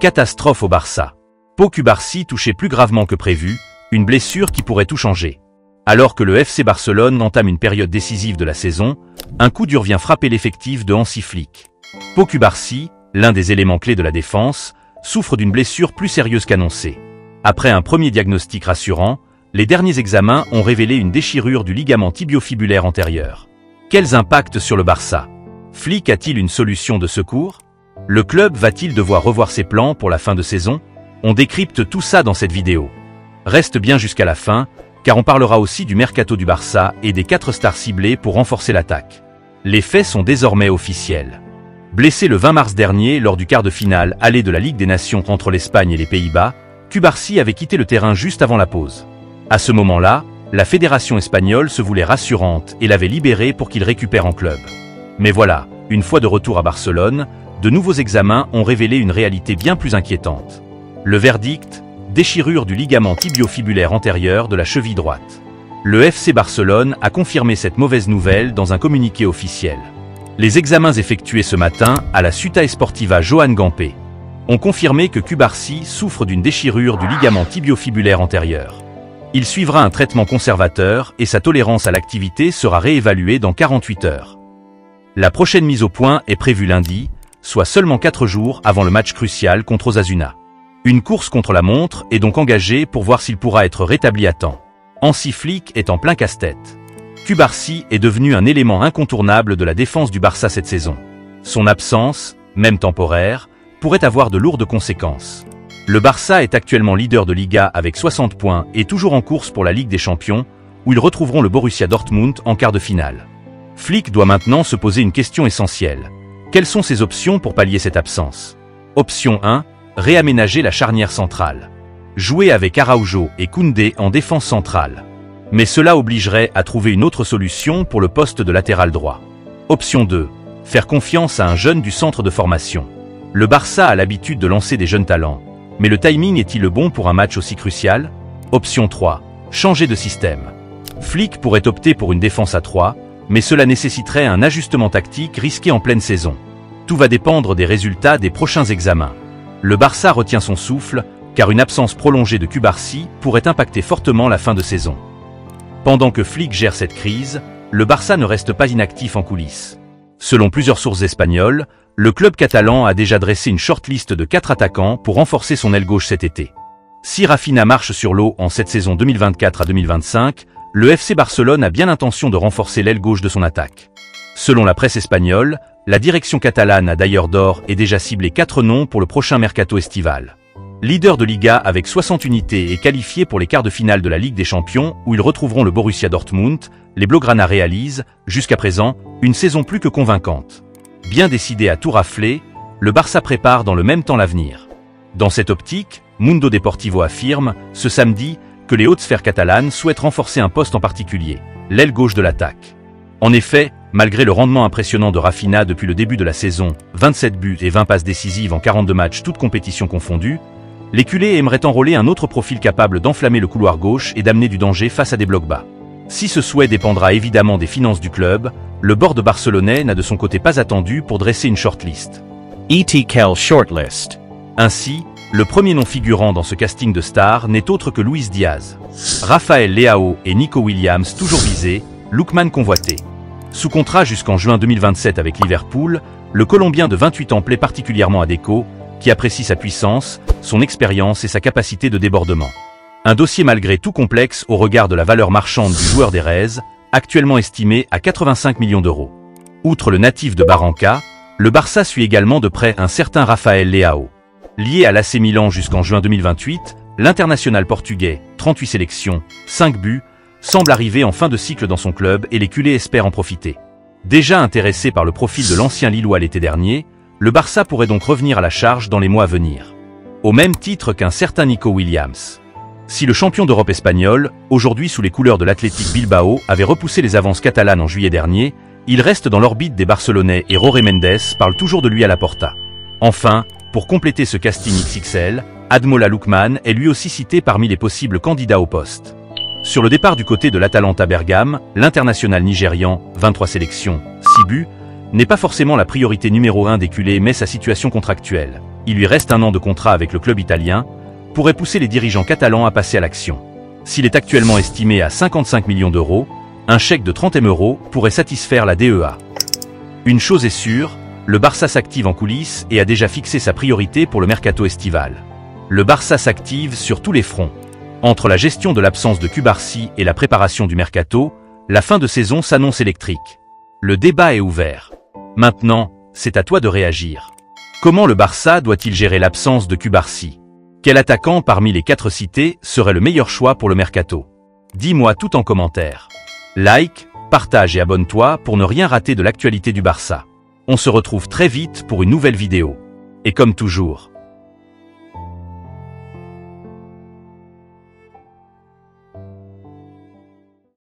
Catastrophe au Barça. Pau Cubarsí touché plus gravement que prévu, une blessure qui pourrait tout changer. Alors que le FC Barcelone entame une période décisive de la saison, un coup dur vient frapper l'effectif de Hansi Flick. Pau Cubarsí, l'un des éléments clés de la défense, souffre d'une blessure plus sérieuse qu'annoncée. Après un premier diagnostic rassurant, les derniers examens ont révélé une déchirure du ligament tibio-fibulaire antérieur. Quels impacts sur le Barça? Flick a-t-il une solution de secours? Le club va-t-il devoir revoir ses plans pour la fin de saison? On décrypte tout ça dans cette vidéo. Reste bien jusqu'à la fin, car on parlera aussi du mercato du Barça et des 4 stars ciblées pour renforcer l'attaque. Les faits sont désormais officiels. Blessé le 20 mars dernier lors du quart de finale aller de la Ligue des Nations entre l'Espagne et les Pays-Bas, Cubarsí avait quitté le terrain juste avant la pause. À ce moment-là, la fédération espagnole se voulait rassurante et l'avait libéré pour qu'il récupère en club. Mais voilà, une fois de retour à Barcelone, de nouveaux examens ont révélé une réalité bien plus inquiétante. Le verdict, déchirure du ligament tibio-fibulaire antérieur de la cheville droite. Le FC Barcelone a confirmé cette mauvaise nouvelle dans un communiqué officiel. Les examens effectués ce matin à la Ciutat Esportiva Joan Gamper ont confirmé que Cubarsí souffre d'une déchirure du ligament tibio-fibulaire antérieur. Il suivra un traitement conservateur et sa tolérance à l'activité sera réévaluée dans 48 heures. La prochaine mise au point est prévue lundi, soit seulement 4 jours avant le match crucial contre Osasuna. Une course contre la montre est donc engagée pour voir s'il pourra être rétabli à temps. Hansi Flick est en plein casse-tête. Cubarsí est devenu un élément incontournable de la défense du Barça cette saison. Son absence, même temporaire, pourrait avoir de lourdes conséquences. Le Barça est actuellement leader de Liga avec 60 points et toujours en course pour la Ligue des Champions, où ils retrouveront le Borussia Dortmund en quart de finale. Flick doit maintenant se poser une question essentielle. Quelles sont ses options pour pallier cette absence? Option 1. Réaménager la charnière centrale. Jouer avec Araujo et Koundé en défense centrale. Mais cela obligerait à trouver une autre solution pour le poste de latéral droit. Option 2. Faire confiance à un jeune du centre de formation. Le Barça a l'habitude de lancer des jeunes talents, mais le timing est-il le bon pour un match aussi crucial? Option 3. Changer de système. Flick pourrait opter pour une défense à 3, mais cela nécessiterait un ajustement tactique risqué en pleine saison. Tout va dépendre des résultats des prochains examens. Le Barça retient son souffle, car une absence prolongée de Cubarsí pourrait impacter fortement la fin de saison. Pendant que Flick gère cette crise, le Barça ne reste pas inactif en coulisses. Selon plusieurs sources espagnoles, le club catalan a déjà dressé une shortlist de 4 attaquants pour renforcer son aile gauche cet été. Si Rafinha marche sur l'eau en cette saison 2024 à 2025, le FC Barcelone a bien l'intention de renforcer l'aile gauche de son attaque. Selon la presse espagnole, la direction catalane a d'ailleurs d'ores et déjà ciblé 4 noms pour le prochain mercato estival. Leader de Liga avec 60 unités et qualifié pour les quarts de finale de la Ligue des Champions où ils retrouveront le Borussia Dortmund, les Blaugrana réalisent, jusqu'à présent, une saison plus que convaincante. Bien décidé à tout rafler, le Barça prépare dans le même temps l'avenir. Dans cette optique, Mundo Deportivo affirme, ce samedi, que les hautes sphères catalanes souhaitent renforcer un poste en particulier, l'aile gauche de l'attaque. En effet, malgré le rendement impressionnant de Rafinha depuis le début de la saison, 27 buts et 20 passes décisives en 42 matchs toutes compétitions confondues, les culés aimeraient enrôler un autre profil capable d'enflammer le couloir gauche et d'amener du danger face à des blocs bas. Si ce souhait dépendra évidemment des finances du club, le board barcelonais n'a de son côté pas attendu pour dresser une shortlist. ETKL Shortlist. Ainsi, le premier nom figurant dans ce casting de stars n'est autre que Luis Diaz. Rafael Leao et Nico Williams toujours visés, Lookman convoité. Sous contrat jusqu'en juin 2027 avec Liverpool, le Colombien de 28 ans plaît particulièrement à Deco, qui apprécie sa puissance, son expérience et sa capacité de débordement. Un dossier malgré tout complexe au regard de la valeur marchande du joueur des Reds, actuellement estimé à 85 millions d'euros. Outre le natif de Barranca, le Barça suit également de près un certain Rafael Leao. Lié à l'AC Milan jusqu'en juin 2028, l'international portugais, 38 sélections, 5 buts, semble arriver en fin de cycle dans son club et les culés espèrent en profiter. Déjà intéressé par le profil de l'ancien Lillois l'été dernier, le Barça pourrait donc revenir à la charge dans les mois à venir. Au même titre qu'un certain Nico Williams. Si le champion d'Europe espagnol, aujourd'hui sous les couleurs de l'Athletic Bilbao, avait repoussé les avances catalanes en juillet dernier, il reste dans l'orbite des Barcelonais et Jorge Mendes parle toujours de lui à la Porta. Enfin, pour compléter ce casting XXL, Ademola Lookman est lui aussi cité parmi les possibles candidats au poste. Sur le départ du côté de l'Atalanta Bergame, l'international nigérian, 23 sélections, 6 buts, n'est pas forcément la priorité numéro 1 des culés mais sa situation contractuelle. Il lui reste 1 an de contrat avec le club italien, pourrait pousser les dirigeants catalans à passer à l'action. S'il est actuellement estimé à 55 millions d'euros, un chèque de 30 000 € pourrait satisfaire la DEA. Une chose est sûre, le Barça s'active en coulisses et a déjà fixé sa priorité pour le mercato estival. Le Barça s'active sur tous les fronts. Entre la gestion de l'absence de Cubarsí et la préparation du mercato, la fin de saison s'annonce électrique. Le débat est ouvert. Maintenant, c'est à toi de réagir. Comment le Barça doit-il gérer l'absence de Cubarsí? Quel attaquant parmi les 4 cités serait le meilleur choix pour le mercato? Dis-moi tout en commentaire. Like, partage et abonne-toi pour ne rien rater de l'actualité du Barça. On se retrouve très vite pour une nouvelle vidéo. Et comme toujours,